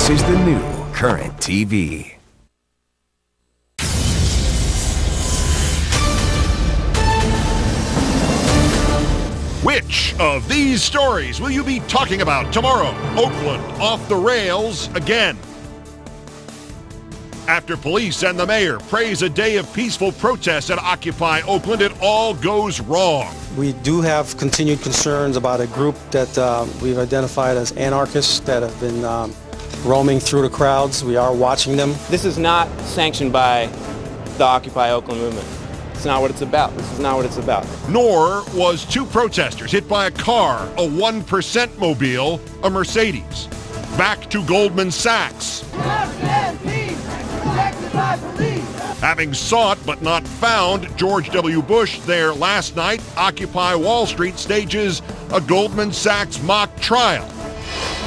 This is the new Current TV. Which of these stories will you be talking about tomorrow? Oakland off the rails again. After police and the mayor praise a day of peaceful protests at Occupy Oakland, it all goes wrong. We do have continued concerns about a group that we've identified as anarchists that have been roaming through the crowds. We are watching them. This is not sanctioned by the Occupy Oakland movement. It's not what it's about. This is not what it's about. Nor was two protesters hit by a car, a 1% mobile, a Mercedes. Back to Goldman Sachs. Having sought but not found George W. Bush there last night, Occupy Wall Street stages a Goldman Sachs mock trial.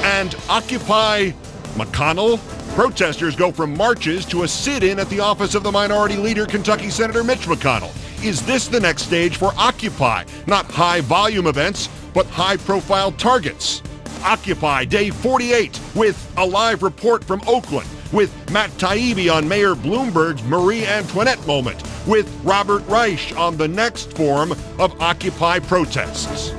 And Occupy McConnell? Protesters go from marches to a sit-in at the office of the minority leader, Kentucky Senator Mitch McConnell. Is this the next stage for Occupy? Not high-volume events, but high-profile targets. Occupy Day 48 with a live report from Oakland, with Matt Taibbi on Mayor Bloomberg's Marie Antoinette moment, with Robert Reich on the next form of Occupy protests.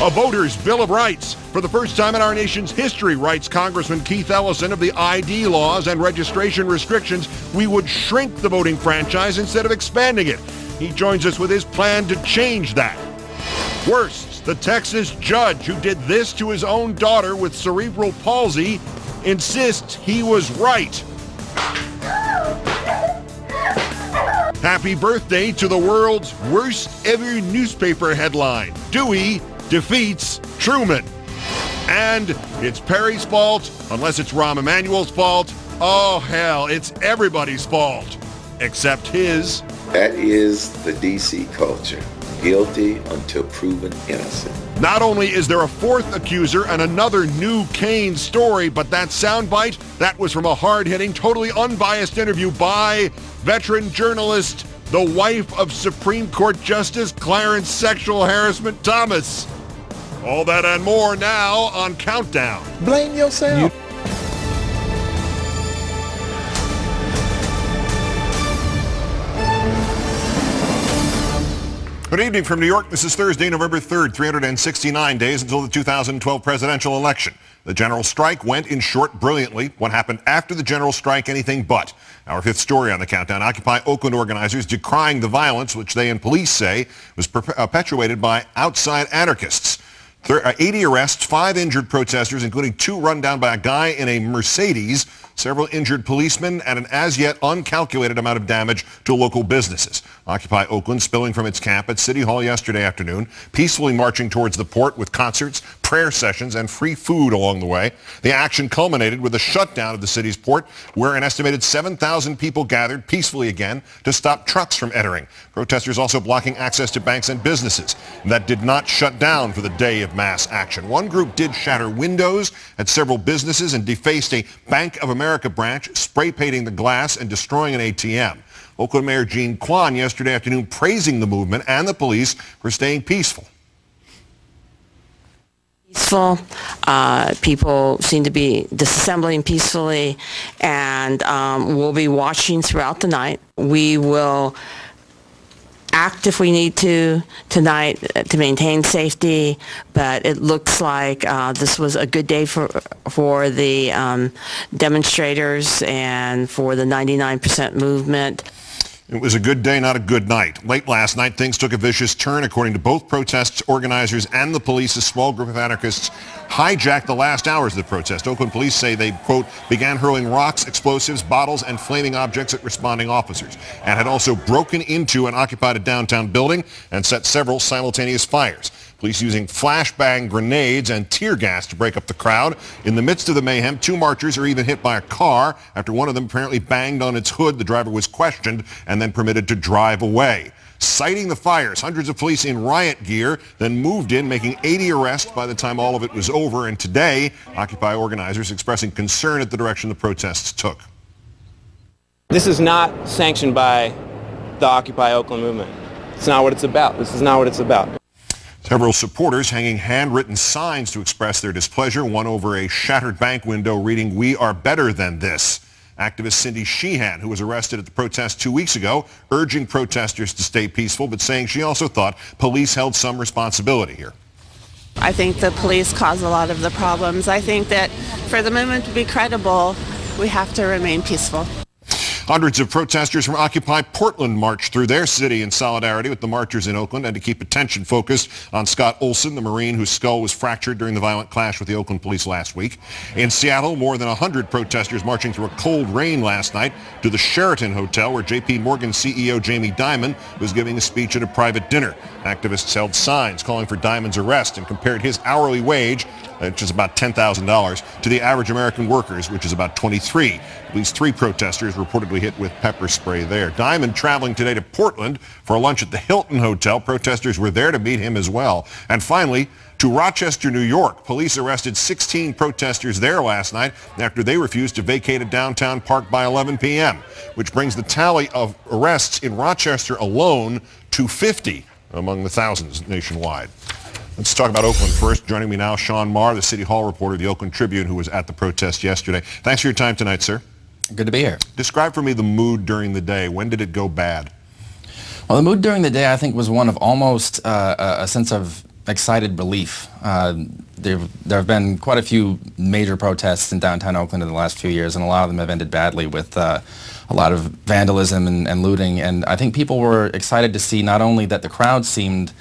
A voter's Bill of Rights. For the first time in our nation's history, writes Congressman Keith Ellison, of the ID laws and registration restrictions, we would shrink the voting franchise instead of expanding it. He joins us with his plan to change that. Worst, the Texas judge who did this to his own daughter with cerebral palsy insists he was right. Happy birthday to the world's worst ever newspaper headline. Dewey defeats Truman. And it's Perry's fault, unless it's Rahm Emanuel's fault. Oh, hell, it's everybody's fault, except his. That is the D.C. culture. Guilty until proven innocent. Not only is there a fourth accuser and another new Kane story, but that soundbite, that was from a hard-hitting, totally unbiased interview by veteran journalist, the wife of Supreme Court Justice Clarence Sexual Harassment Thomas. All that and more now on Countdown. Blame yourself. Good evening from New York. This is Thursday, November 3rd, 369 days until the 2012 presidential election. The general strike went, in short, brilliantly. What happened after the general strike? Anything but. Our fifth story on the Countdown. Occupy Oakland organizers decrying the violence, which they and police say was perpetuated by outside anarchists. 80 arrests, 5 injured protesters, including 2 run down by a guy in a Mercedes, several injured policemen, and an as-yet uncalculated amount of damage to local businesses. Occupy Oakland spilling from its camp at City Hall yesterday afternoon, peacefully marching towards the port with concerts, prayer sessions, and free food along the way. The action culminated with a shutdown of the city's port, where an estimated 7,000 people gathered peacefully again to stop trucks from entering. Protesters also blocking access to banks and businesses. That did not shut down for the day of mass action. One group did shatter windows at several businesses and defaced a Bank of America branch, spray painting the glass and destroying an ATM. Oakland Mayor Jean Quan yesterday afternoon praising the movement and the police for staying peaceful. Peaceful. People seem to be disassembling peacefully, and we'll be watching throughout the night. We will act if we need to tonight to maintain safety, but it looks like this was a good day for the demonstrators and for the 99% movement. It was a good day, not a good night. Late last night, things took a vicious turn. According to both protests organizers and the police, a small group of anarchists hijacked the last hours of the protest. Oakland police say they, quote, began hurling rocks, explosives, bottles, and flaming objects at responding officers, and had also broken into and occupied a downtown building and set several simultaneous fires. Police using flashbang grenades and tear gas to break up the crowd. In the midst of the mayhem, 2 marchers are even hit by a car after one of them apparently banged on its hood. The driver was questioned and then permitted to drive away. Citing the fires, hundreds of police in riot gear then moved in, making 80 arrests by the time all of it was over. And today, Occupy organizers expressing concern at the direction the protests took. This is not sanctioned by the Occupy Oakland movement. It's not what it's about. This is not what it's about. Several supporters hanging handwritten signs to express their displeasure, one over a shattered bank window reading, "We are better than this." Activist Cindy Sheehan, who was arrested at the protest 2 weeks ago, urging protesters to stay peaceful, but saying she also thought police held some responsibility here. I think the police cause a lot of the problems. I think that for the movement to be credible, we have to remain peaceful. Hundreds of protesters from Occupy Portland marched through their city in solidarity with the marchers in Oakland and to keep attention focused on Scott Olson, the Marine whose skull was fractured during the violent clash with the Oakland police last week. In Seattle, more than 100 protesters marching through a cold rain last night to the Sheraton Hotel where J.P. Morgan CEO Jamie Dimon was giving a speech at a private dinner. Activists held signs calling for Dimon's arrest and compared his hourly wage, which is about $10,000, to the average American worker's, which is about $23,000. At least 3 protesters reportedly hit with pepper spray there. Dimon traveling today to Portland for a lunch at the Hilton Hotel. Protesters were there to meet him as well. And finally, to Rochester, New York. Police arrested 16 protesters there last night after they refused to vacate a downtown park by 11 p.m., which brings the tally of arrests in Rochester alone to 50 among the thousands nationwide. Let's talk about Oakland first. Joining me now, Sean Maher, the City Hall reporter of the Oakland Tribune, who was at the protest yesterday. Thanks for your time tonight, sir. Good to be here. Describe for me the mood during the day. When did it go bad? Well, the mood during the day, I think, was one of almost a sense of excited relief. There have been quite a few major protests in downtown Oakland in the last few years, and a lot of them have ended badly with a lot of vandalism and looting. And I think people were excited to see not only that the crowd seemed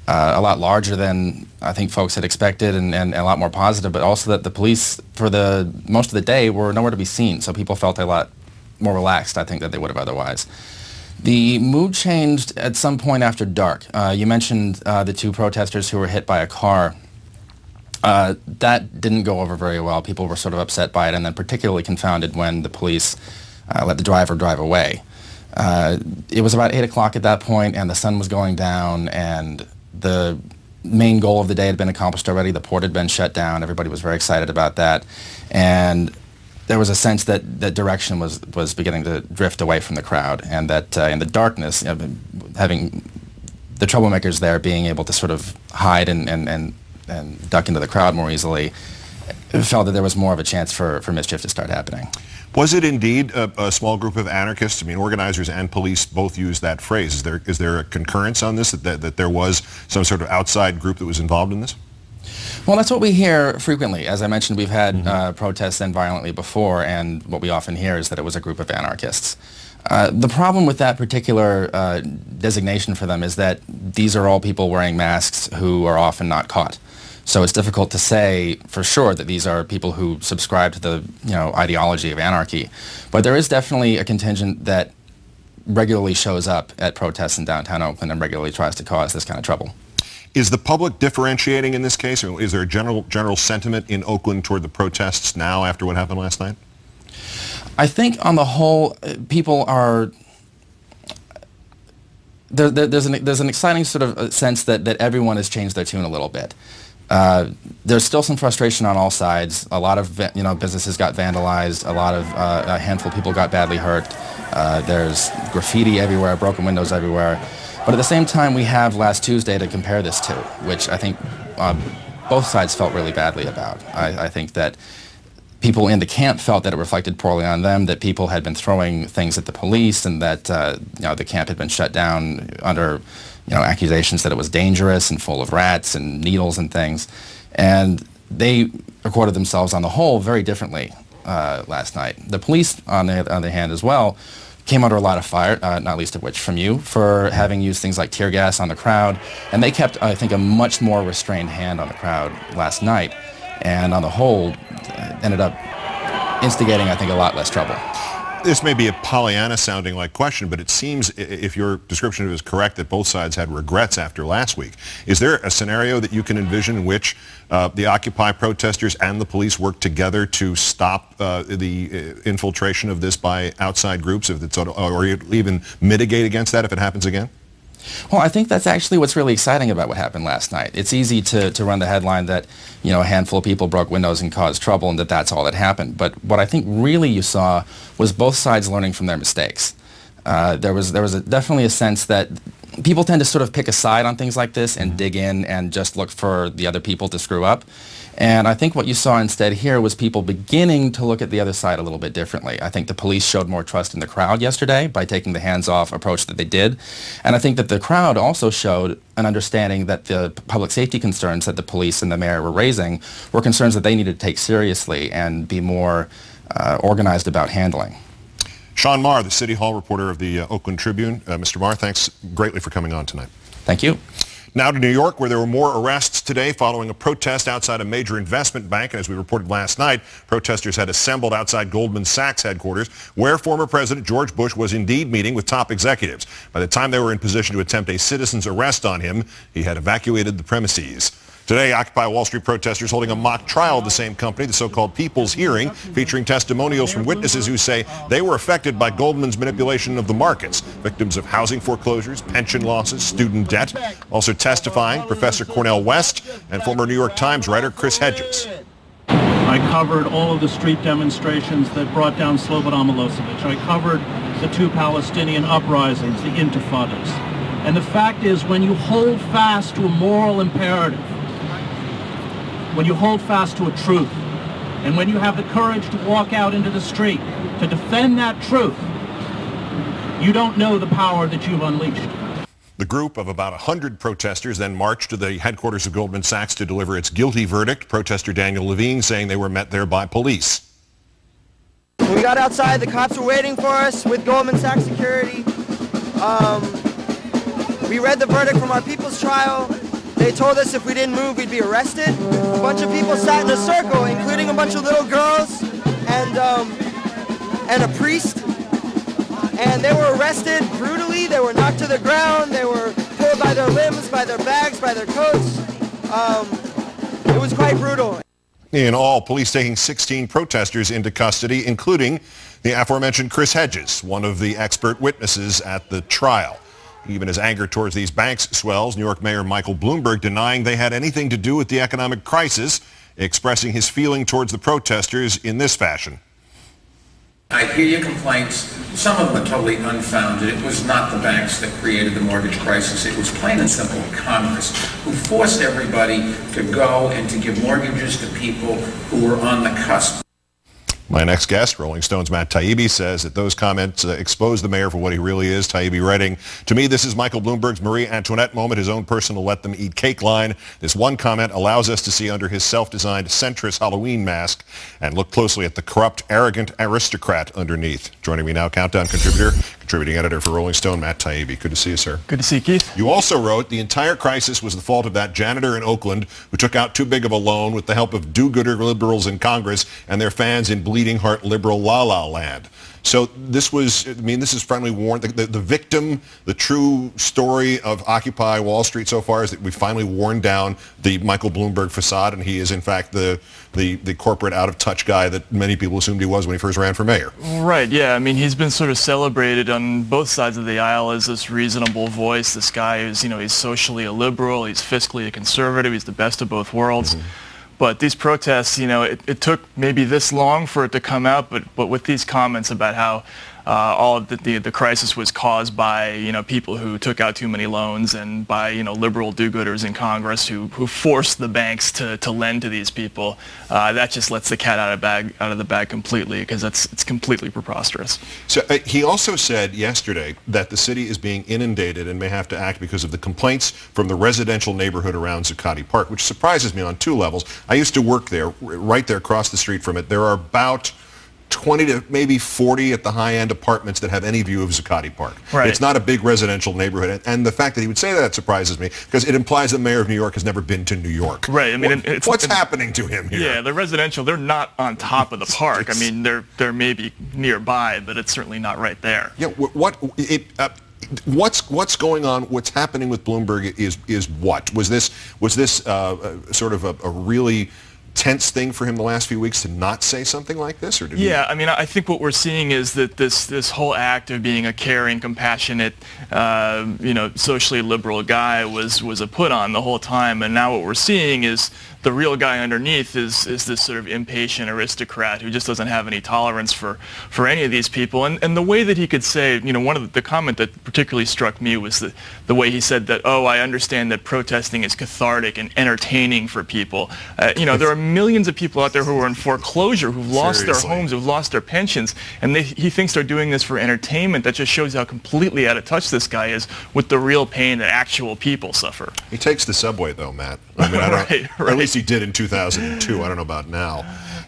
a lot larger than I think folks had expected and a lot more positive, but also that the police for the most of the day were nowhere to be seen. So people felt a lot more relaxed, I think, than they would have otherwise. The mood changed at some point after dark. You mentioned the 2 protesters who were hit by a car. That didn't go over very well. People were sort of upset by it, and then particularly confounded when the police let the driver drive away. It was about 8 o'clock at that point, and the sun was going down, and the main goal of the day had been accomplished already. The port had been shut down. Everybody was very excited about that. And there was a sense that direction was beginning to drift away from the crowd, and that in the darkness, having the troublemakers there being able to sort of hide and duck into the crowd more easily, felt that there was more of a chance for mischief to start happening. Was it indeed a small group of anarchists? I mean, organizers and police both use that phrase. Is there a concurrence on this, that there was some sort of outside group that was involved in this? Well, that's what we hear frequently. As I mentioned, we've had protests end violently before, and what we often hear is that it was a group of anarchists. The problem with that particular designation for them is that these are all people wearing masks who are often not caught. So it's difficult to say for sure that these are people who subscribe to the ideology of anarchy. But there is definitely a contingent that regularly shows up at protests in downtown Oakland and regularly tries to cause this kind of trouble. Is the public differentiating in this case? Or is there a general sentiment in Oakland toward the protests now after what happened last night? I think on the whole, people are... There's an exciting sort of sense that everyone has changed their tune a little bit. There's still some frustration on all sides. A lot of businesses got vandalized. A handful of people got badly hurt. There's graffiti everywhere, broken windows everywhere. But at the same time, we have last Tuesday to compare this to, which I think both sides felt really badly about. I think that people in the camp felt that it reflected poorly on them, that people had been throwing things at the police, and that the camp had been shut down under accusations that it was dangerous and full of rats and needles and things. And they accorded themselves on the whole very differently last night. The police, on the other hand as well, came under a lot of fire, not least of which from you, for having used things like tear gas on the crowd. And they kept, I think, a much more restrained hand on the crowd last night. And on the whole, ended up instigating, I think, a lot less trouble. This may be a Pollyanna-sounding like question, but it seems, if your description of it is correct, that both sides had regrets after last week. Is there a scenario that you can envision in which the Occupy protesters and the police work together to stop the infiltration of this by outside groups, or even mitigate against that if it happens again? Well, I think that's actually what's really exciting about what happened last night. It's easy to run the headline that, a handful of people broke windows and caused trouble and that that's all that happened. But what I think really you saw was both sides learning from their mistakes. There was definitely a sense that people tend to sort of pick a side on things like this and dig in and just look for the other people to screw up. And I think what you saw instead here was people beginning to look at the other side a little bit differently. I think the police showed more trust in the crowd yesterday by taking the hands-off approach that they did. And I think that the crowd also showed an understanding that the public safety concerns that the police and the mayor were raising were concerns that they needed to take seriously and be more organized about handling. Sean Maher, the City Hall reporter of the Oakland Tribune. Mr. Maher, thanks greatly for coming on tonight. Thank you. Now to New York, where there were more arrests today following a protest outside a major investment bank. And as we reported last night, protesters had assembled outside Goldman Sachs headquarters, where former President George Bush was indeed meeting with top executives. By the time they were in position to attempt a citizen's arrest on him, he had evacuated the premises. Today, Occupy Wall Street protesters holding a mock trial of the same company, the so-called People's Hearing, featuring testimonials from witnesses who say they were affected by Goldman's manipulation of the markets, victims of housing foreclosures, pension losses, student debt. Also testifying, Professor Cornel West and former New York Times writer Chris Hedges. I covered all of the street demonstrations that brought down Slobodan Milosevic. I covered the 2 Palestinian uprisings, the intifadas. And the fact is, when you hold fast to a moral imperative, when you hold fast to a truth, and when you have the courage to walk out into the street to defend that truth, you don't know the power that you've unleashed. The group of about 100 protesters then marched to the headquarters of Goldman Sachs to deliver its guilty verdict. Protester Daniel Levine saying they were met there by police. When we got outside, the cops were waiting for us with Goldman Sachs security. We read the verdict from our people's trial. They told us if we didn't move, we'd be arrested. A bunch of people sat in a circle, including a bunch of little girls and a priest. And they were arrested brutally. They were knocked to the ground. They were pulled by their limbs, by their bags, by their coats. It was quite brutal. In all, police taking 16 protesters into custody, including the aforementioned Chris Hedges, one of the expert witnesses at the trial. Even as anger towards these banks swells, New York Mayor Michael Bloomberg denying they had anything to do with the economic crisis, expressing his feeling towards the protesters in this fashion. I hear your complaints. Some of them are totally unfounded. It was not the banks that created the mortgage crisis. It was plain and simple Congress, who forced everybody to go and to give mortgages to people who were on the cusp. My next guest, Rolling Stone's Matt Taibbi, says that those comments expose the mayor for what he really is. Taibbi writing, "To me, this is Michael Bloomberg's Marie Antoinette moment, his own personal let-them-eat-cake line. This one comment allows us to see under his self-designed centrist Halloween mask and look closely at the corrupt, arrogant aristocrat underneath." Joining me now, Countdown contributor, contributing editor for Rolling Stone, Matt Taibbi. Good to see you, sir. Good to see you, Keith. You also wrote, the entire crisis was the fault of that janitor in Oakland who took out too big of a loan with the help of do-gooder liberals in Congress and their fans in bleeding heart liberal la-la land. So this was, I mean, this is finally worn, the victim, the true story of Occupy Wall Street so far is that we finally worn down the Michael Bloomberg facade, and he is in fact the corporate out-of-touch guy that many people assumed he was when he first ran for mayor. Right, yeah. I mean, he's been sort of celebrated on both sides of the aisle as this reasonable voice. This guy is, you know, he's socially a liberal, he's fiscally a conservative, he's the best of both worlds. Mm-hmm. But these protests, you know, it took maybe this long for it to come out, but with these comments about how all of the crisis was caused by, you know, people who took out too many loans and by, you know, liberal do-gooders in Congress who forced the banks to lend to these people, that just lets the cat out of the bag completely, because it's completely preposterous. So he also said yesterday that the city is being inundated and may have to act because of the complaints from the residential neighborhood around Zuccotti Park, which surprises me on two levels. I used to work there, right there across the street from it. There are about 20 to maybe 40 at the high-end apartments that have any view of Zuccotti Park. Right. It's not a big residential neighborhood, and the fact that he would say that surprises me, because it implies the mayor of New York has never been to New York. Right. I mean, what's happening to him here? Yeah, the residential, they're not on top of the park. I mean, they're maybe nearby, but it's certainly not right there. Yeah. What's going on? What's happening with Bloomberg is what? Was this sort of a really tense thing for him the last few weeks to not say something like this, or did yeah, I mean, I think what we're seeing is that this whole act of being a caring, compassionate, you know, socially liberal guy was a put on the whole time, and now what we're seeing is the real guy underneath is this sort of impatient aristocrat who just doesn't have any tolerance for any of these people. And the way that he could say, one of the comment that particularly struck me was the way he said that, oh, I understand that protesting is cathartic and entertaining for people. There are millions of people out there who are in foreclosure, who've lost their homes, who've lost their pensions, and he thinks they're doing this for entertainment. That just shows how completely out of touch this guy is with the real pain that actual people suffer. He takes the subway, though, Matt. I mean, right. Or at least he did in 2002. I don't know about now.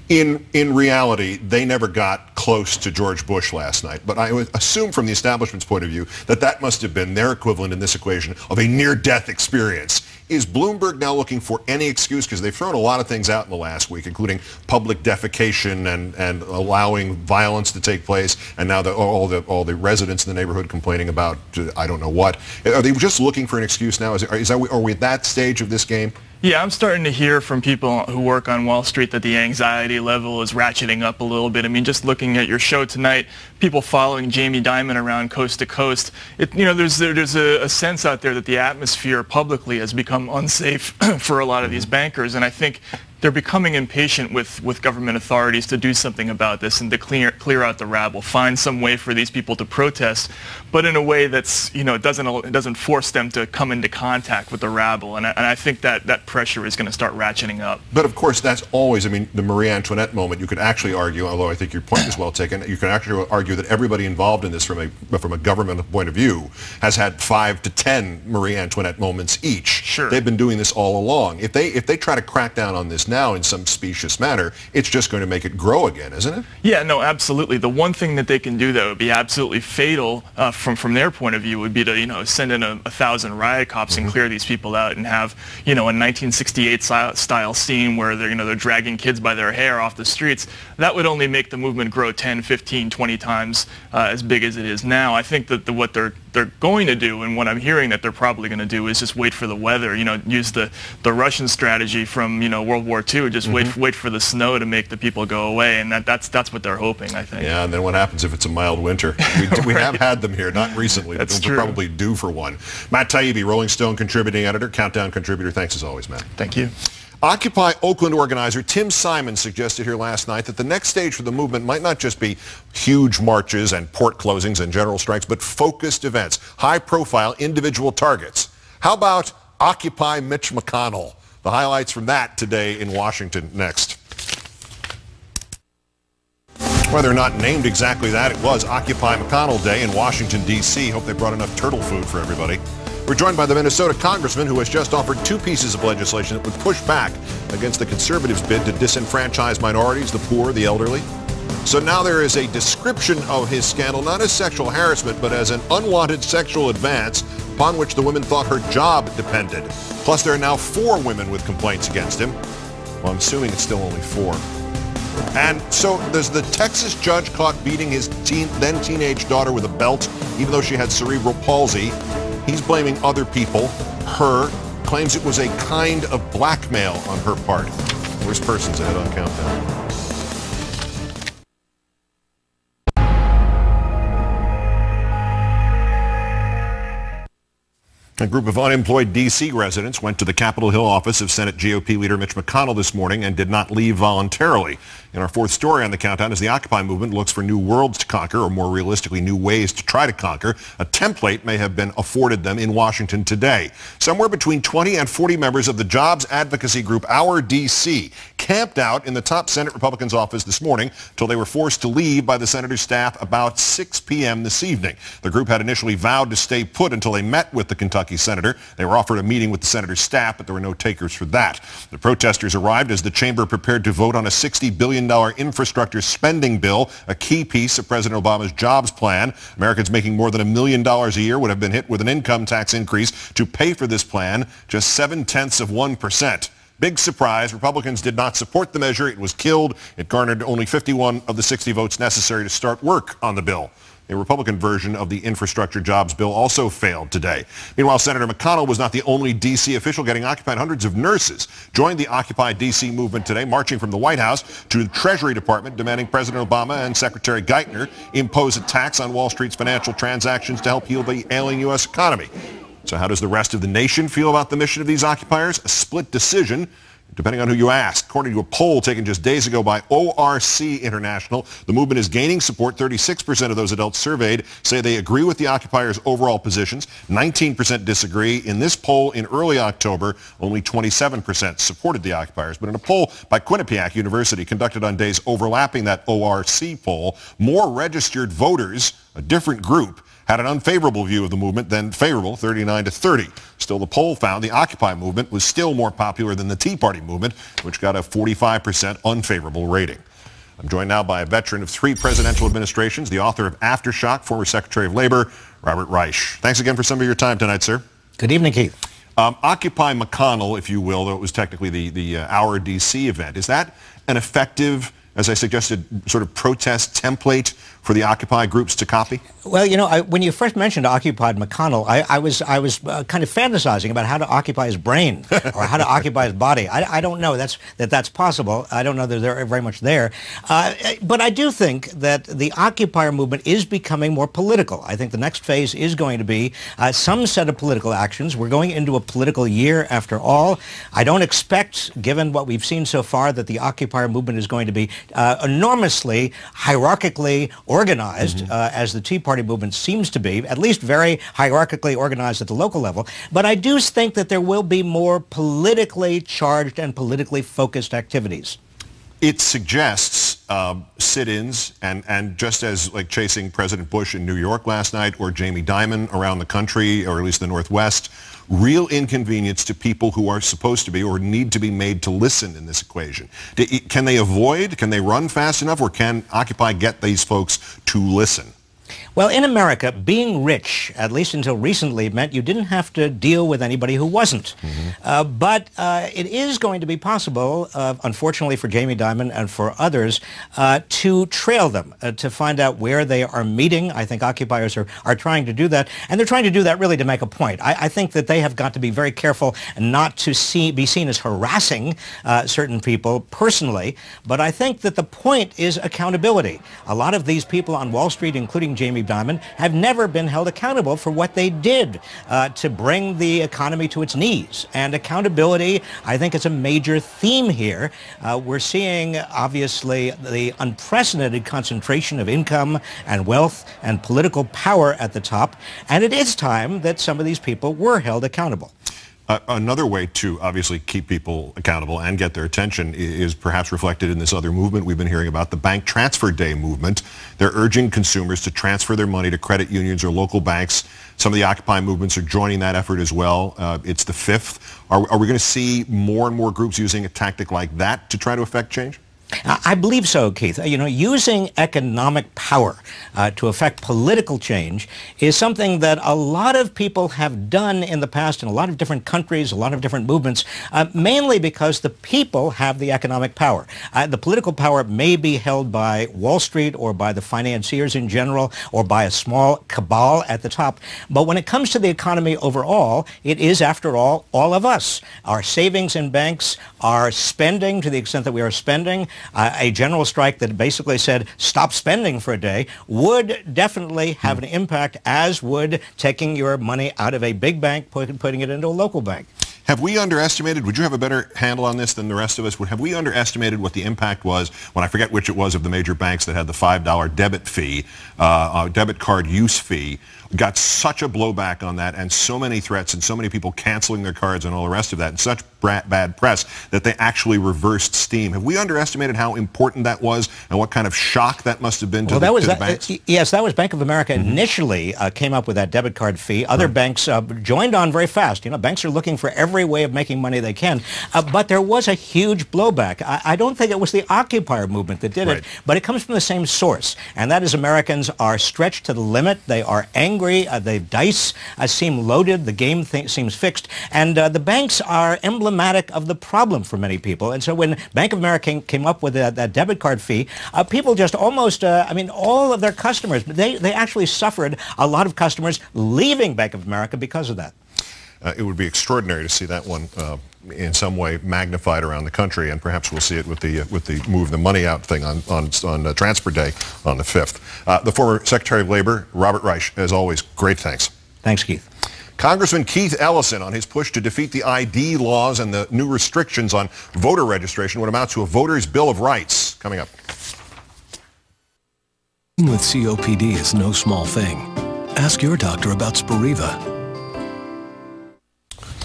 In reality, they never got close to George Bush last night. But I would assume from the establishment's point of view that must have been their equivalent in this equation of a near-death experience. Is Bloomberg now looking for any excuse? Because they've thrown a lot of things out in the last week, including public defecation and allowing violence to take place, and now all the residents in the neighborhood complaining about I don't know what. Are they just looking for an excuse now? Are we at that stage of this game? Yeah, I'm starting to hear from people who work on Wall Street that the anxiety level is ratcheting up a little bit. I mean, just looking at your show tonight, people following Jamie Dimon around coast to coast, there's a sense out there that the atmosphere publicly has become unsafe for a lot of these bankers, and I think they're becoming impatient with government authorities to do something about this and to clear out the rabble, find some way for these people to protest, but in a way that's doesn't force them to come into contact with the rabble, and I think that pressure is going to start ratcheting up. But of course, that's always, the Marie Antoinette moment. You could actually argue, although I think your point is well taken, you can actually argue that everybody involved in this from a government point of view has had 5 to 10 Marie Antoinette moments each. Sure. They've been doing this all along. If they try to crack down on this now in some specious manner, it's just going to make it grow again, isn't it? Yeah, no, absolutely. The one thing that they can do that would be absolutely fatal from their point of view would be to send in 1,000 riot cops and clear these people out and have a 1968 style scene where they're dragging kids by their hair off the streets. That would only make the movement grow 10, 15, 20 times as big as it is now. I think that what they're going to do, and what I'm hearing that they're probably going to do, is just wait for the weather. Use the Russian strategy from World War II. Just wait for the snow to make the people go away, and that's what they're hoping, I think. Yeah, and then what happens if it's a mild winter? We have had them here, not recently, but they're probably due for one. Matt Taibbi, Rolling Stone contributing editor, Countdown contributor. Thanks as always, Matt. Thank you. Occupy Oakland organizer Tim Simon suggested here last night that the next stage for the movement might not just be huge marches and port closings and general strikes, but focused events, high-profile individual targets. How about Occupy Mitch McConnell? The highlights from that today in Washington next. Whether or not named exactly that, it was Occupy McConnell Day in Washington, D.C. Hope they brought enough turtle food for everybody. We're joined by the Minnesota congressman who has just offered 2 pieces of legislation that would push back against the conservatives' bid to disenfranchise minorities, the poor, the elderly. So now there is a description of his scandal, not as sexual harassment, but as an unwanted sexual advance upon which the women thought her job depended. Plus, there are now 4 women with complaints against him. Well, I'm assuming it's still only 4. And so there's the Texas judge caught beating his then teenage daughter with a belt, even though she had cerebral palsy. He's blaming other people. Her claims it was a kind of blackmail on her part. Worst person's ahead on Countdown. A group of unemployed D.C. residents went to the Capitol Hill office of Senate GOP leader Mitch McConnell this morning and did not leave voluntarily. In our 4th story on the Countdown, as the Occupy movement looks for new worlds to conquer, or more realistically, new ways to try to conquer, a template may have been afforded them in Washington today. Somewhere between 20 and 40 members of the jobs advocacy group Our D.C. camped out in the top Senate Republicans' office this morning until they were forced to leave by the senator's staff about 6 p.m. this evening. The group had initially vowed to stay put until they met with the Kentucky senator. They were offered a meeting with the senator's staff, but there were no takers for that. The protesters arrived as the chamber prepared to vote on a $60 billion infrastructure spending bill, a key piece of President Obama's jobs plan. Americans making more than $1 million a year would have been hit with an income tax increase to pay for this plan, just 0.7%. Big surprise, Republicans did not support the measure. It was killed. It garnered only 51 of the 60 votes necessary to start work on the bill. A Republican version of the infrastructure jobs bill also failed today. Meanwhile, Senator McConnell was not the only D.C. official getting occupied. Hundreds of nurses joined the Occupy D.C. movement today, marching from the White House to the Treasury Department, demanding President Obama and Secretary Geithner impose a tax on Wall Street's financial transactions to help heal the ailing U.S. economy. So how does the rest of the nation feel about the mission of these occupiers? A split decision. depending on who you ask. According to a poll taken just days ago by ORC International, the movement is gaining support. 36% of those adults surveyed say they agree with the occupiers' overall positions. 19% disagree. In this poll in early October, only 27% supported the occupiers. But in a poll by Quinnipiac University conducted on days overlapping that ORC poll, more registered voters, a different group, had an unfavorable view of the movement than favorable, 39-30. Still, the poll found the Occupy movement was still more popular than the Tea Party movement, which got a 45% unfavorable rating. I'm joined now by a veteran of 3 presidential administrations, the author of Aftershock, former Secretary of Labor, Robert Reich. Thanks again for some of your time tonight, sir. Good evening, Keith. Occupy McConnell, if you will, though it was technically the Our DC event. Is that an effective, as I suggested, sort of protest template for the Occupy groups to copy? Well, you know, when you first mentioned Occupied McConnell, I was kind of fantasizing about how to occupy his brain or how to occupy his body. I don't know that's possible. I don't know that they're very much there. But I do think that the Occupier movement is becoming more political. I think the next phase is going to be some set of political actions. We're going into a political year after all. I don't expect, given what we've seen so far, that the Occupier movement is going to be enormously hierarchically organized, as the Tea Party movement seems to be, at least very hierarchically organized at the local level. But I do think that there will be more politically charged and politically focused activities. It suggests sit-ins, and just as like chasing President Bush in New York last night or Jamie Dimon around the country, or at least the Northwest, real inconvenience to people who are supposed to be or need to be made to listen in this equation. Can they avoid, can they run fast enough, or can Occupy get these folks to listen? Well, in America, being rich, at least until recently, meant you didn't have to deal with anybody who wasn't. But it is going to be possible, unfortunately for Jamie Dimon and for others, to trail them, to find out where they are meeting. I think occupiers are trying to do that, and they're trying to do that really to make a point. I think that they have got to be very careful not to be seen as harassing certain people personally, but I think that the point is accountability. A lot of these people on Wall Street, including Jamie Dimon, have never been held accountable for what they did to bring the economy to its knees. And accountability, I think, is a major theme here. We're seeing, obviously, the unprecedented concentration of income and wealth and political power at the top, and it is time that some of these people were held accountable. Another way to obviously keep people accountable and get their attention is perhaps reflected in this other movement we've been hearing about, the Bank Transfer Day movement. They're urging consumers to transfer their money to credit unions or local banks. Some of the Occupy movements are joining that effort as well. It's the 5th. Are we going to see more and more groups using a tactic like that to try to affect change? I believe so, Keith. You know, using economic power to affect political change is something that a lot of people have done in the past in a lot of different countries, a lot of different movements, mainly because the people have the economic power. The political power may be held by Wall Street or by the financiers in general or by a small cabal at the top. But when it comes to the economy overall, it is, after all of us. Our savings in banks, our spending, to the extent that we are spending, a general strike that basically said stop spending for a day would definitely have an impact, as would taking your money out of a big bank, putting it into a local bank. Have we underestimated, would you have a better handle on this than the rest of us? Have we underestimated what the impact was when, I forget which it was, of the major banks that had the $5 debit fee, debit card use fee, got such a blowback on that and so many threats and so many people canceling their cards and all the rest of that and such bad press that they actually reversed steam? Have we underestimated how important that was and what kind of shock that must have been to, the banks? Yes, that was Bank of America initially came up with that debit card fee. Other banks joined on very fast. You know, banks are looking for every way of making money they can. But there was a huge blowback. I don't think it was the Occupier movement that did it, but it comes from the same source. And that is, Americans are stretched to the limit. They are angry. The dice seem loaded. The game seems fixed. And the banks are emblematic of the problem for many people. And so when Bank of America came up with that debit card fee, people just almost, I mean, all of their customers, they actually suffered a lot of customers leaving Bank of America because of that. It would be extraordinary to see that one in some way magnified around the country, and perhaps we'll see it with the move the money out thing on Transfer Day on the 5th. The former Secretary of Labor, Robert Reich, as always, great thanks. Thanks, Keith. Congressman Keith Ellison on his push to defeat the ID laws and the new restrictions on voter registration, what amounts to a voter's Bill of Rights. Coming up. With COPD is no small thing. Ask your doctor about Spiriva.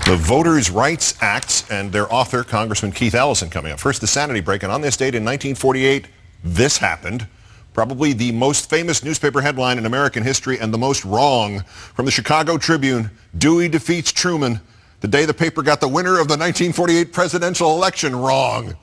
The Voters' Rights Acts and their author, Congressman Keith Ellison, coming up. First, the sanity break. And on this date in 1948, this happened. Probably the most famous newspaper headline in American history and the most wrong. From the Chicago Tribune, Dewey defeats Truman. The day the paper got the winner of the 1948 presidential election wrong.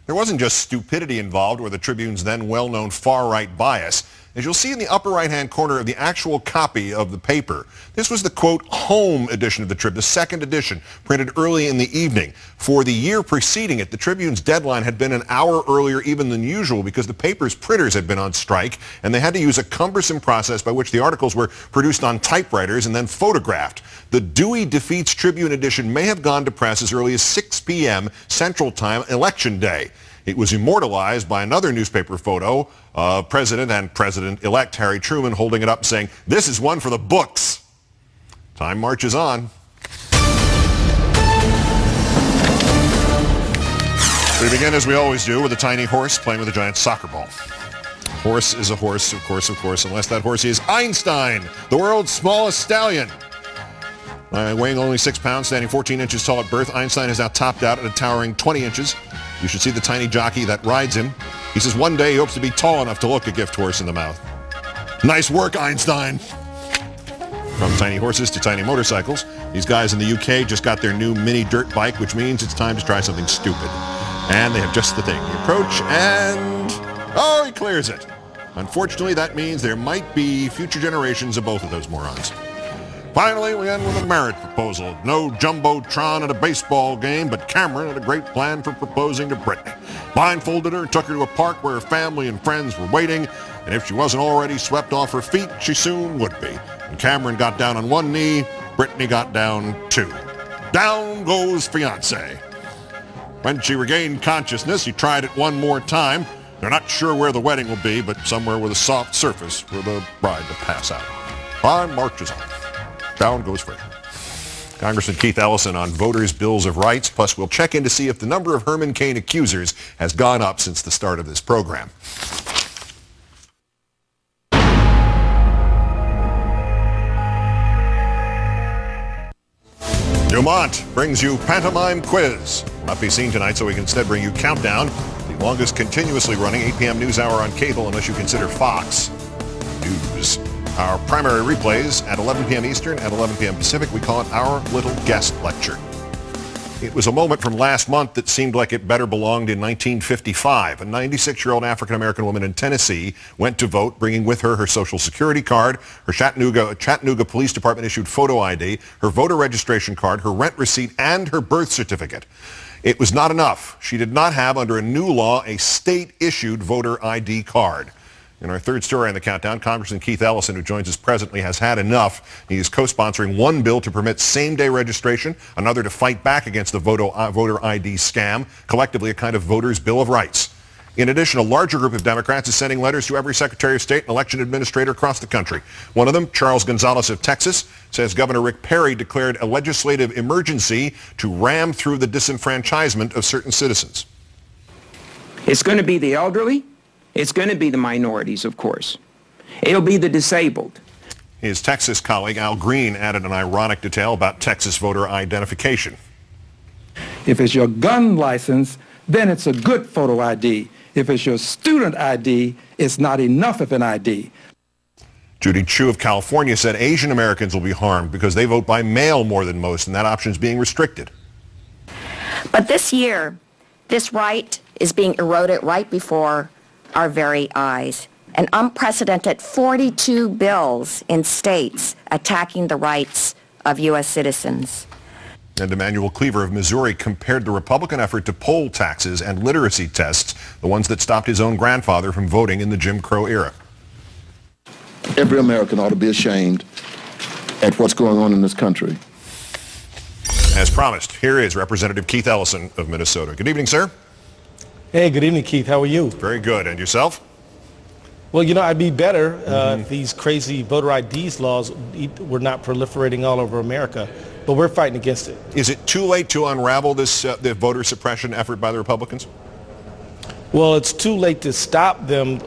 There wasn't just stupidity involved or the Tribune's then well-known far-right bias. As you'll see in the upper right-hand corner of the actual copy of the paper, this was the, quote, home edition of the Trib, the second edition, printed early in the evening. For the year preceding it, the Tribune's deadline had been an hour earlier even than usual because the paper's printers had been on strike, and they had to use a cumbersome process by which the articles were produced on typewriters and then photographed. The Dewey Defeats Tribune edition may have gone to press as early as 6 p.m. Central Time, Election Day. It was immortalized by another newspaper photo of President and President-elect Harry Truman holding it up saying, "This is one for the books." Time marches on. We begin, as we always do, with a tiny horse playing with a giant soccer ball. Horse is a horse, of course, unless that horse is Einstein, the world's smallest stallion. Weighing only 6 pounds, standing 14 inches tall at birth, Einstein is now topped out at a towering 20 inches. You should see the tiny jockey that rides him. He says one day he hopes to be tall enough to look a gift horse in the mouth. Nice work, Einstein. From tiny horses to tiny motorcycles, these guys in the UK just got their new mini dirt bike, which means it's time to try something stupid. And they have just the thing. You approach and... oh, he clears it. Unfortunately, that means there might be future generations of both of those morons. Finally, we end with a marriage proposal. No jumbotron at a baseball game, but Cameron had a great plan for proposing to Brittany. Blindfolded her, took her to a park where her family and friends were waiting, and if she wasn't already swept off her feet, she soon would be. When Cameron got down on one knee, Brittany got down two. Down goes fiancé. When she regained consciousness, he tried it one more time. They're not sure where the wedding will be, but somewhere with a soft surface for the bride to pass out. Time marches on. Down goes Frazier. Congressman Keith Ellison on voters' bills of rights. Plus, we'll check in to see if the number of Herman Cain accusers has gone up since the start of this program. Dumont brings you Pantomime Quiz. Will not be seen tonight, so we can instead bring you Countdown, the longest continuously running 8 p.m. news hour on cable, unless you consider Fox News. Our primary replays at 11 p.m. Eastern, at 11 p.m. Pacific. We call it Our Little Guest Lecture. It was a moment from last month that seemed like it better belonged in 1955. A 96-year-old African-American woman in Tennessee went to vote, bringing with her her Social Security card, her Chattanooga Police Department-issued photo ID, her voter registration card, her rent receipt, and her birth certificate. It was not enough. She did not have, under a new law, a state-issued voter ID card. In our third story on the Countdown, Congressman Keith Ellison, who joins us presently, has had enough. He is co-sponsoring one bill to permit same-day registration, another to fight back against the voter ID scam, collectively a kind of voters' Bill of Rights. In addition, a larger group of Democrats is sending letters to every Secretary of State and election administrator across the country. One of them, Charles Gonzalez of Texas, says Governor Rick Perry declared a legislative emergency to ram through the disenfranchisement of certain citizens. It's going to be the elderly. It's going to be the minorities, of course. It'll be the disabled. His Texas colleague Al Green added an ironic detail about Texas voter identification. If it's your gun license, then it's a good photo ID. If it's your student ID, it's not enough of an ID. Judy Chu of California said Asian Americans will be harmed because they vote by mail more than most, and that option is being restricted. But this year, this right is being eroded right before our very eyes. An unprecedented 42 bills in states attacking the rights of U.S. citizens. And Emanuel Cleaver of Missouri compared the Republican effort to poll taxes and literacy tests, the ones that stopped his own grandfather from voting in the Jim Crow era. Every American ought to be ashamed at what's going on in this country. As promised, here is Representative Keith Ellison of Minnesota. Good evening, sir. Hey, good evening, Keith. How are you? Very good. And yourself? Well, you know, I'd be better if these crazy voter IDs laws were not proliferating all over America, but we're fighting against it. Is it too late to unravel this the voter suppression effort by the Republicans? Well, it's too late to stop them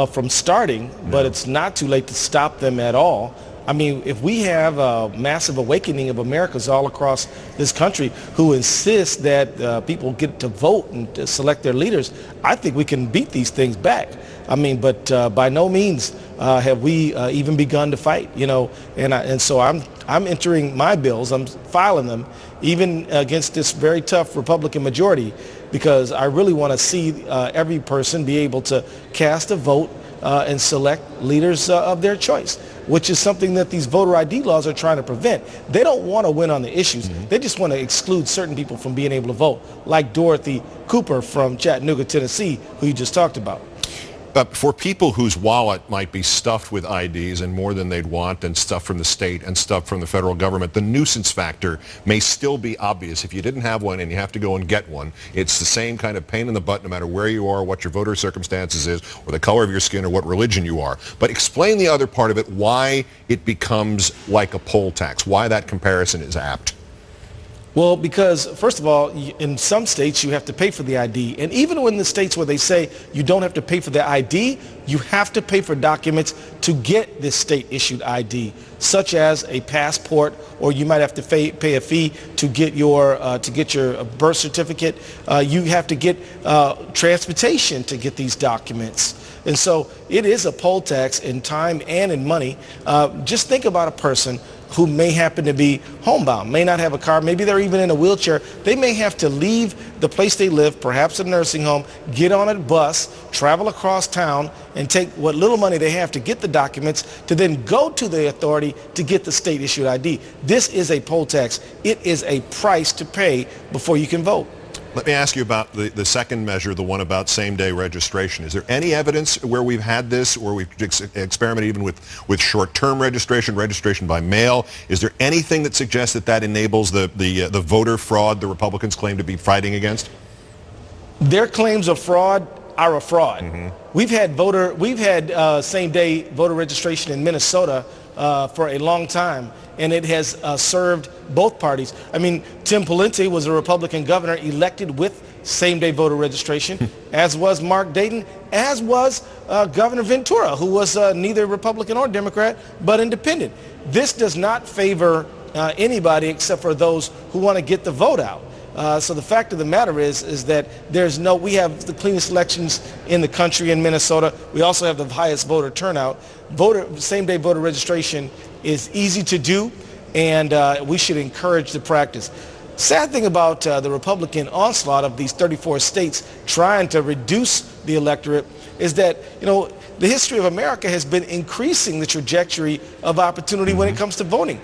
from starting, but it's not too late to stop them at all. I mean, if we have a massive awakening of Americans all across this country who insist that people get to vote and to select their leaders, I think we can beat these things back. I mean, but by no means have we even begun to fight, you know, and so I'm entering my bills, I'm filing them, even against this very tough Republican majority, because I really want to see every person be able to cast a vote and select leaders of their choice, which is something that these voter ID laws are trying to prevent. They don't want to win on the issues. They just want to exclude certain people from being able to vote, like Dorothy Cooper from Chattanooga, Tennessee, who you just talked about. But for people whose wallet might be stuffed with IDs and more than they'd want, and stuff from the state and stuff from the federal government, the nuisance factor may still be obvious. If you didn't have one and you have to go and get one, it's the same kind of pain in the butt no matter where you are, what your voter circumstances is, or the color of your skin, or what religion you are. But explain the other part of it, why it becomes like a poll tax, why that comparison is apt. Well, because first of all, in some states you have to pay for the ID, and even in the states where they say you don't have to pay for the ID, you have to pay for documents to get this state-issued ID, such as a passport, or you might have to pay a fee to get your birth certificate. You have to get transportation to get these documents. And so it is a poll tax in time and in money. Just think about a person who may happen to be homebound, may not have a car, maybe they're even in a wheelchair. They may have to leave the place they live, perhaps a nursing home, get on a bus, travel across town, and take what little money they have to get the documents to then go to the authority to get the state-issued ID. This is a poll tax. It is a price to pay before you can vote. Let me ask you about the second measure, the one about same-day registration. Is there any evidence where we've had this, or we've experimented even with short-term registration by mail? Is there anything that suggests that that enables the voter fraud the Republicans claim to be fighting against? Their claims of fraud are a fraud. We've had same-day voter registration in Minnesota for a long time, and it has served both parties. I mean, Tim Pawlenty was a Republican governor elected with same-day voter registration, as was Mark Dayton, as was Governor Ventura, who was neither Republican or Democrat, but independent. This does not favor anybody except for those who want to get the vote out. So the fact of the matter is that we have the cleanest elections in the country in Minnesota. We also have the highest voter turnout. Same-day voter registration is easy to do, and we should encourage the practice. Sad thing about the Republican onslaught of these 34 states trying to reduce the electorate is that, you know, the history of America has been increasing the trajectory of opportunity when it comes to voting.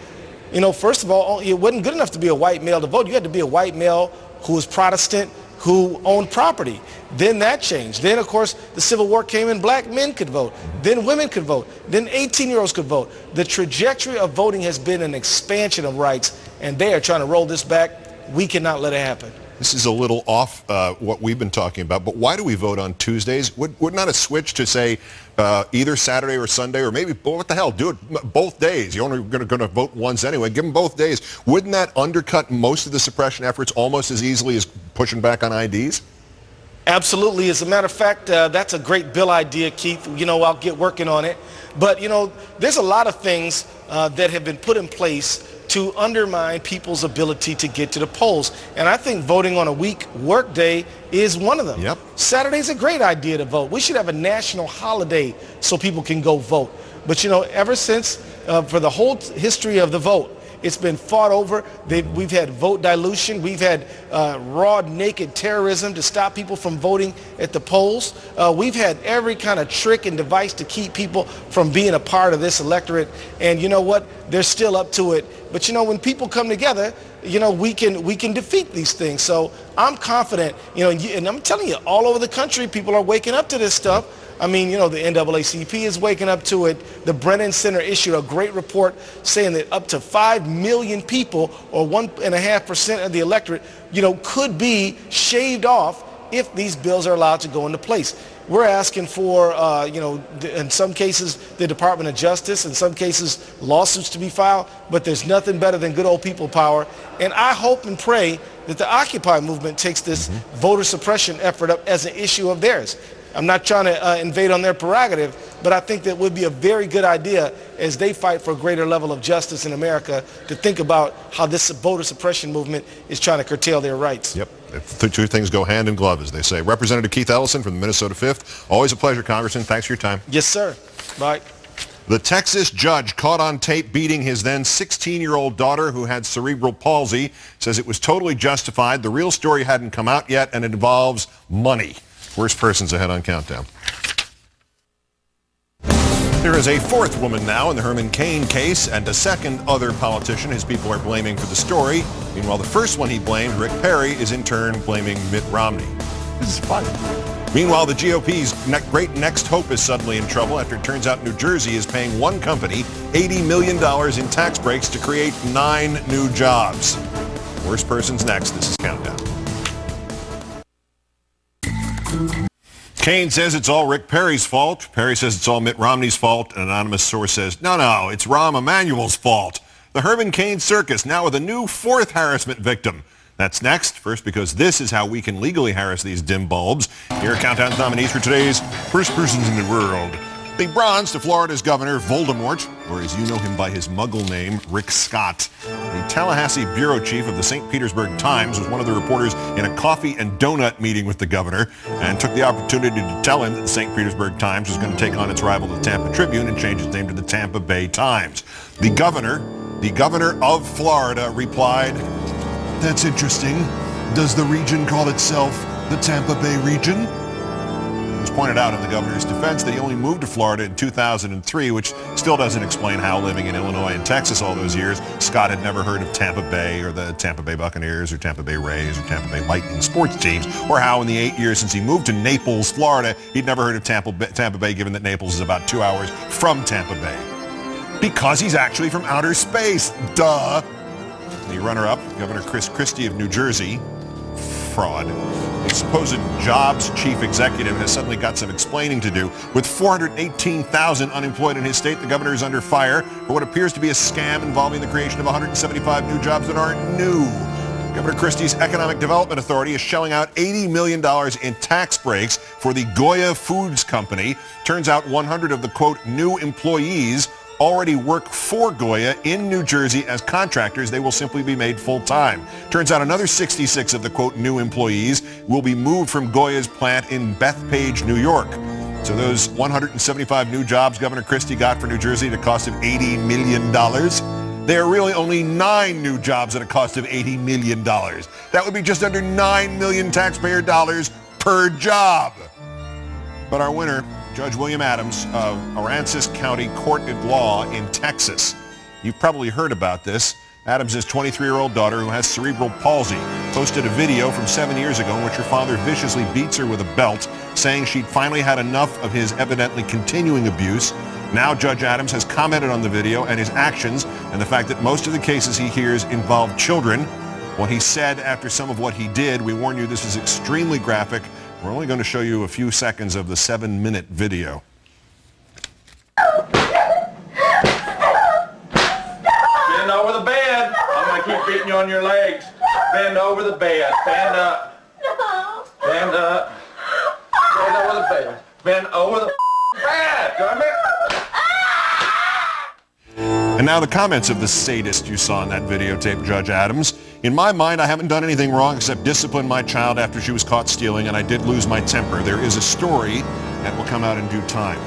You know, first of all, it wasn't good enough to be a white male to vote. You had to be a white male who was Protestant, who owned property. Then that changed. Then, of course, the Civil War came and black men could vote. Then women could vote. Then 18-year-olds could vote. The trajectory of voting has been an expansion of rights, and they are trying to roll this back. We cannot let it happen. This is a little off what we've been talking about, but why do we vote on Tuesdays? Would not a switch to, say, either Saturday or Sunday, or maybe, what the hell, do it both days? You're only going to vote once anyway. Give them both days. Wouldn't that undercut most of the suppression efforts almost as easily as pushing back on IDs? Absolutely. As a matter of fact, that's a great bill idea, Keith. You know, I'll get working on it. But, you know, there's a lot of things that have been put in place to undermine people's ability to get to the polls. And I think voting on a work day is one of them. Yep. Saturday's a great idea to vote. We should have a national holiday so people can go vote. But, you know, ever since, for the whole history of the vote, it's been fought over. We've had vote dilution. We've had raw, naked terrorism to stop people from voting at the polls. We've had every kind of trick and device to keep people from being a part of this electorate. And you know what? They're still up to it. But you know, when people come together, you know, we can defeat these things. So I'm confident, you know, and I'm telling you, all over the country, people are waking up to this stuff. I mean, you know, the NAACP is waking up to it. The Brennan Center issued a great report saying that up to 5 million people, or 1.5% of the electorate, you know, could be shaved off if these bills are allowed to go into place. we're asking for, you know, in some cases, the Department of Justice, in some cases, lawsuits to be filed, but there's nothing better than good old people power. And I hope and pray that the Occupy movement takes this voter suppression effort up as an issue of theirs. I'm not trying to invade on their prerogative, but I think that would be a very good idea as they fight for a greater level of justice in America to think about how this voter suppression movement is trying to curtail their rights. Yep. The two things go hand in glove, as they say. Representative Keith Ellison from the Minnesota 5th. Always a pleasure, Congressman. Thanks for your time. Yes, sir. Bye. The Texas judge caught on tape beating his then 16-year-old daughter who had cerebral palsy says it was totally justified. The real story hadn't come out yet, and it involves money. Worst persons ahead on Countdown. There is a fourth woman now in the Herman Cain case, and a second other politician his people are blaming for the story. Meanwhile, the first one he blamed, Rick Perry, is in turn blaming Mitt Romney. This is fun. Meanwhile, the GOP's great next hope is suddenly in trouble after it turns out New Jersey is paying one company $80 million in tax breaks to create 9 new jobs. Worst persons next. This is Countdown. Cain says it's all Rick Perry's fault. Perry says it's all Mitt Romney's fault. An anonymous source says, no, it's Rahm Emanuel's fault. The Herman Cain circus now with a new 4th harassment victim. That's next. First, because this is how we can legally harass these dim bulbs. Here are Countdown's nominees for today's Worst Persons in the World. The bronze to Florida's Governor Voldemort, or as you know him by his muggle name, Rick Scott. The Tallahassee bureau chief of the St. Petersburg Times was one of the reporters in a coffee and donut meeting with the governor and took the opportunity to tell him that the St. Petersburg Times was going to take on its rival, the Tampa Tribune, and change its name to the Tampa Bay Times. The governor of Florida replied, "That's interesting. Does the region call itself the Tampa Bay region?" It was pointed out in the governor's defense that he only moved to Florida in 2003, which still doesn't explain how, living in Illinois and Texas all those years, Scott had never heard of Tampa Bay or the Tampa Bay Buccaneers or Tampa Bay Rays or Tampa Bay Lightning sports teams, or how in the 8 years since he moved to Naples, Florida, he'd never heard of Tampa Bay, given that Naples is about 2 hours from Tampa Bay. Because he's actually from outer space, duh. The runner-up, Governor Chris Christie of New Jersey, fraud. The supposed jobs chief executive has suddenly got some explaining to do. With 418,000 unemployed in his state, the governor is under fire for what appears to be a scam involving the creation of 175 new jobs that aren't new. Governor Christie's Economic Development Authority is shelling out $80 million in tax breaks for the Goya Foods Company. Turns out 100 of the, quote, new employees already work for Goya in New Jersey as contractors. They will simply be made full-time. Turns out another 66 of the, quote, new employees will be moved from Goya's plant in Bethpage, New York. So those 175 new jobs Governor Christie got for New Jersey at a cost of $80 million, they are really only 9 new jobs at a cost of $80 million. That would be just under 9 million taxpayer dollars per job. But our winner, Judge William Adams of Aransas County Court at Law in Texas. You've probably heard about this. Adams' 23-year-old daughter, who has cerebral palsy, posted a video from 7 years ago in which her father viciously beats her with a belt, saying she'd finally had enough of his evidently continuing abuse. Now Judge Adams has commented on the video and his actions and the fact that most of the cases he hears involve children. What he said after some of what he did, we warn you this is extremely graphic. We're only going to show you a few seconds of the 7-minute video. Bend over the bed. I'm going to keep beating you on your legs. Bend over the bed. Stand up. Stand up. Bend over the bed. Bend over the bed. Come here. And now the comments of the sadist you saw in that videotape, Judge Adams. In my mind, I haven't done anything wrong except discipline my child after she was caught stealing, and I did lose my temper. There is a story that will come out in due time.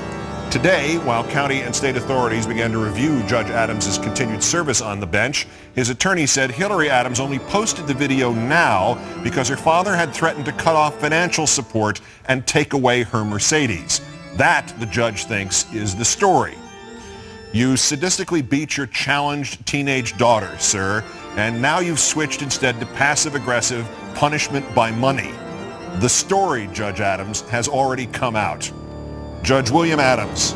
Today, while county and state authorities began to review Judge Adams' continued service on the bench, his attorney said Hillary Adams only posted the video now because her father had threatened to cut off financial support and take away her Mercedes. That, the judge thinks, is the story. You sadistically beat your challenged teenage daughter, sir, and now you've switched instead to passive-aggressive punishment by money. The story, Judge Adams, has already come out. Judge William Adams,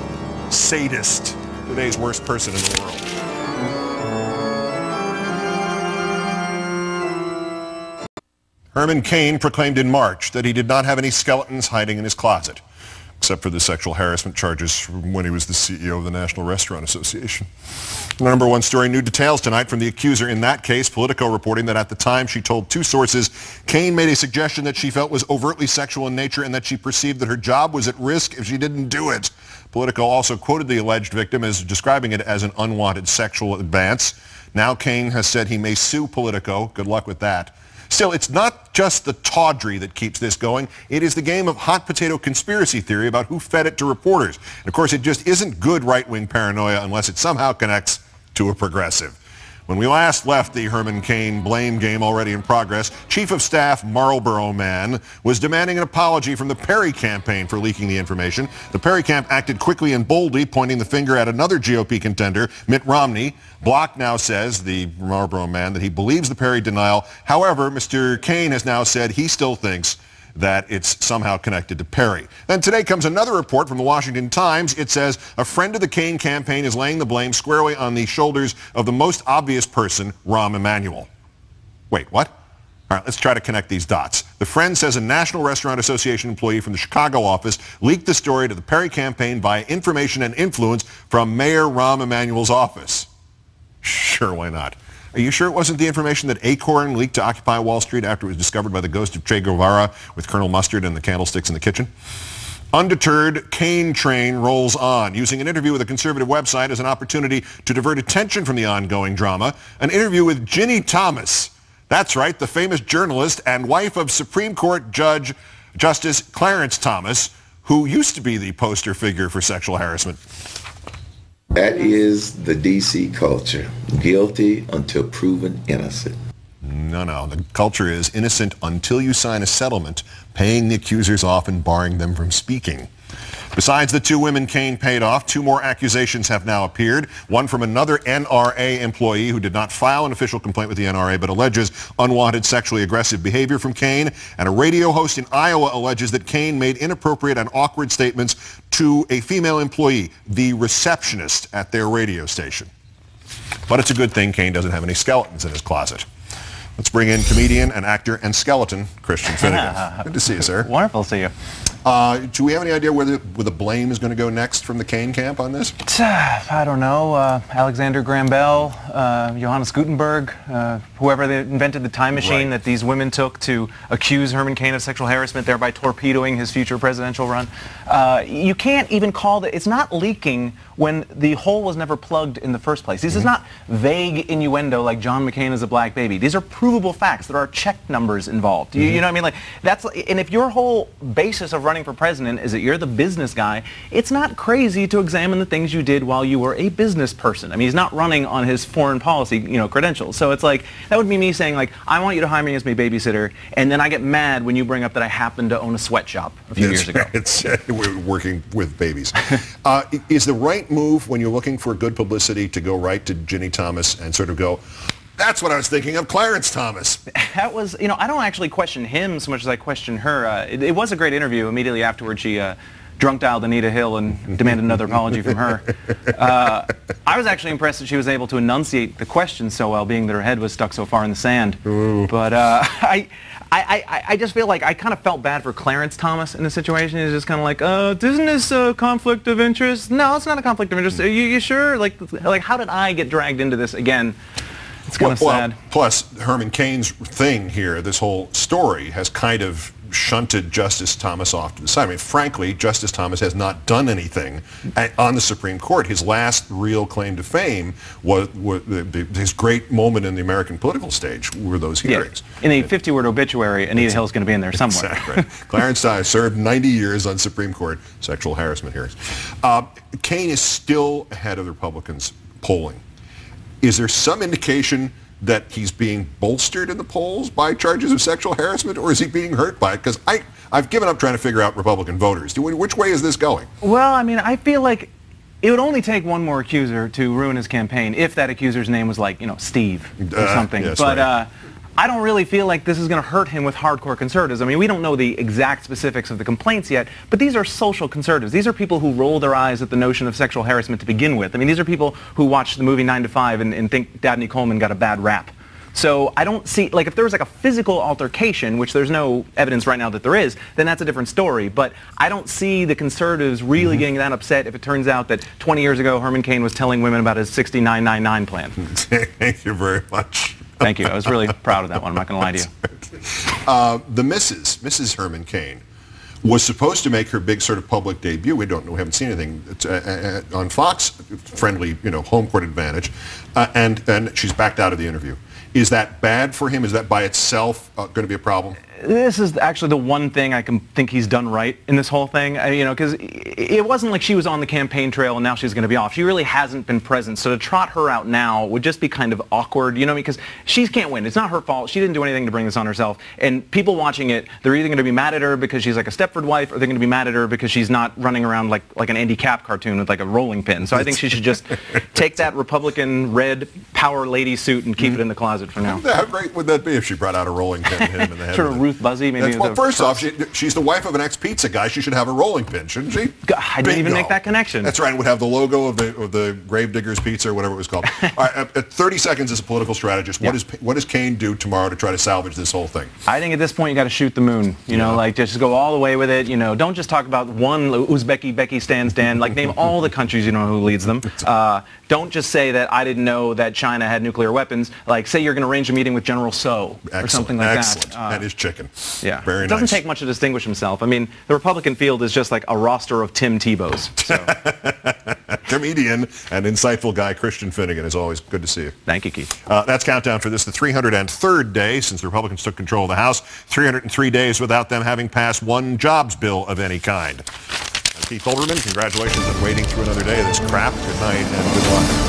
sadist, today's worst person in the world. Herman Cain proclaimed in March that he did not have any skeletons hiding in his closet. except for the sexual harassment charges from when he was the CEO of the National Restaurant Association. The number one story, new details tonight from the accuser in that case. Politico reporting that at the time she told two sources Cain made a suggestion that she felt was overtly sexual in nature and that she perceived that her job was at risk if she didn't do it. Politico also quoted the alleged victim as describing it as an unwanted sexual advance. Now Cain has said he may sue Politico. Good luck with that. Still, it's not just the tawdry that keeps this going. It is the game of hot potato conspiracy theory about who fed it to reporters. And of course, it just isn't good right-wing paranoia unless it somehow connects to a progressive. When we last left the Herman Cain blame game already in progress, Chief of Staff Marlboro Man was demanding an apology from the Perry campaign for leaking the information. The Perry camp acted quickly and boldly, pointing the finger at another GOP contender, Mitt Romney. Block now says, the Marlboro Man, that he believes the Perry denial. However, Mr. Cain has now said he still thinks that it's somehow connected to Perry. Then today comes another report from the Washington Times. It says a friend of the Cain campaign is laying the blame squarely on the shoulders of the most obvious person, Rahm Emanuel. Wait, what? All right, let's try to connect these dots. The friend says a National Restaurant Association employee from the Chicago office leaked the story to the Perry campaign via information and influence from Mayor Rahm Emanuel's office. Sure, why not? Are you sure it wasn't the information that Acorn leaked to Occupy Wall Street after it was discovered by the ghost of Che Guevara with Colonel Mustard and the candlesticks in the kitchen? Undeterred, Cain train rolls on, using an interview with a conservative website as an opportunity to divert attention from the ongoing drama. An interview with Ginny Thomas. That's right, the famous journalist and wife of Supreme Court Justice Clarence Thomas, who used to be the poster figure for sexual harassment. That is the DC culture. Guilty until proven innocent. No. The culture is innocent until you sign a settlement, paying the accusers off and barring them from speaking. Besides the two women Cain paid off, two more accusations have now appeared. One from another NRA employee who did not file an official complaint with the NRA but alleges unwanted sexually aggressive behavior from Cain. And a radio host in Iowa alleges that Cain made inappropriate and awkward statements to a female employee, the receptionist at their radio station. But it's a good thing Cain doesn't have any skeletons in his closet. Let's bring in comedian and actor and skeleton, Christian Finnegan. Good to see you, sir. Wonderful to see you. Do we have any idea where the blame is going to go next from the Cain camp on this? I don't know. Alexander Graham Bell, Johannes Gutenberg, whoever invented the time machine that these women took to accuse Herman Cain of sexual harassment, thereby torpedoing his future presidential run. You can't even call it, it's not leaking when the hole was never plugged in the first place. This is not vague innuendo like John McCain is a black baby. These are provable facts. There are check numbers involved. You know what I mean? Like that's, and if your whole basis of running for president is that you're the business guy, it's not crazy to examine the things you did while you were a business person. I mean, he's not running on his foreign policy, credentials. So it's like, that would be me saying like, I want you to hire me as my babysitter, and then I get mad when you bring up that I happen to own a sweatshop a few years ago. We're working with babies. Is the right move when you're looking for good publicity to go right to Ginny Thomas and sort of go, that's what I was thinking of, Clarence Thomas? That was, I don't actually question him so much as I question her. It was a great interview. Immediately afterward, she drunk-dialed Anita Hill and demanded another apology from her. I was actually impressed that she was able to enunciate the questions so well, being that her head was stuck so far in the sand. Ooh. But I just feel like I kind of felt bad for Clarence Thomas in the situation. He's just kind of like, isn't this a conflict of interest? No, it's not a conflict of interest. Are you sure? Like, how did I get dragged into this again? It's kind of sad. Plus, Herman Cain's thing here, this whole story, has kind of shunted Justice Thomas off to the side. I mean, frankly, Justice Thomas has not done anything on the Supreme Court. His last real claim to fame was his great moment in the American political stage were those hearings. Yeah. In a 50-word obituary, Anita Hill's going to be in there somewhere. Exactly. Clarence Thomas served 90 years on Supreme Court sexual harassment hearings. Cain is still ahead of the Republicans polling. Is there some indication that he's being bolstered in the polls by charges of sexual harassment, or is he being hurt by it? Because I've given up trying to figure out Republican voters. Which way is this going? Well, I mean, I feel like it would only take one more accuser to ruin his campaign if that accuser's name was like, Steve or something. Yes, but right. I don't really feel like this is going to hurt him with hardcore conservatives. I mean, we don't know the exact specifics of the complaints yet, but these are social conservatives. These are people who roll their eyes at the notion of sexual harassment to begin with. I mean, these are people who watch the movie 9 to 5 and think Dabney Coleman got a bad rap. So I don't see, like, if there was like a physical altercation, which there's no evidence right now that there is, then that's a different story. But I don't see the conservatives really getting that upset if it turns out that 20 years ago Herman Cain was telling women about his 6999 plan. Thank you very much. Thank you. I was really proud of that one. I'm not going to lie to you. The Mrs. Herman Cain, was supposed to make her big sort of public debut. We haven't seen anything on Fox, friendly, home court advantage, and she's backed out of the interview. Is that bad for him? Is that by itself going to be a problem? This is actually the one thing I can think he's done right in this whole thing, because it wasn't like she was on the campaign trail and now she's going to be off. She really hasn't been present, so to trot her out now would just be kind of awkward, because she can't win. It's not her fault. She didn't do anything to bring this on herself, and people watching it, they're either going to be mad at her because she's like a Stepford wife, or they're going to be mad at her because she's not running around like an Andy Capp cartoon with like a rolling pin. So I think she should just take that Republican red power lady suit and keep it in the closet for now. How great would that be if she brought out a rolling pin and hit him in the head? Sort of Ruth Buzzy, maybe. Well, first off, she's the wife of an ex-pizza guy. She should have a rolling pin, shouldn't she? I didn't even make that connection. That's right. It would have the logo of the Gravediggers Pizza or whatever it was called. All right, at 30 seconds as a political strategist, what does Cain do tomorrow to try to salvage this whole thing? I think at this point you got to shoot the moon. Like just go all the way with it. Don't just talk about one Uzbekistan, like name all the countries who leads them. Don't just say that I didn't know that China had nuclear weapons. Like say you're going to arrange a meeting with General So or something like that. That is chicken. Yeah. Very It doesn't nice. take much to distinguish himself. I mean, the Republican field is just like a roster of Tim Tebows. So. Comedian and insightful guy Christian Finnegan, as always, good to see you. Thank you, Keith. That's Countdown for this, the 303rd day since the Republicans took control of the House. 303 days without them having passed one jobs bill of any kind. I'm Keith Olbermann. Congratulations on wading through another day of this crap. Good night and good luck.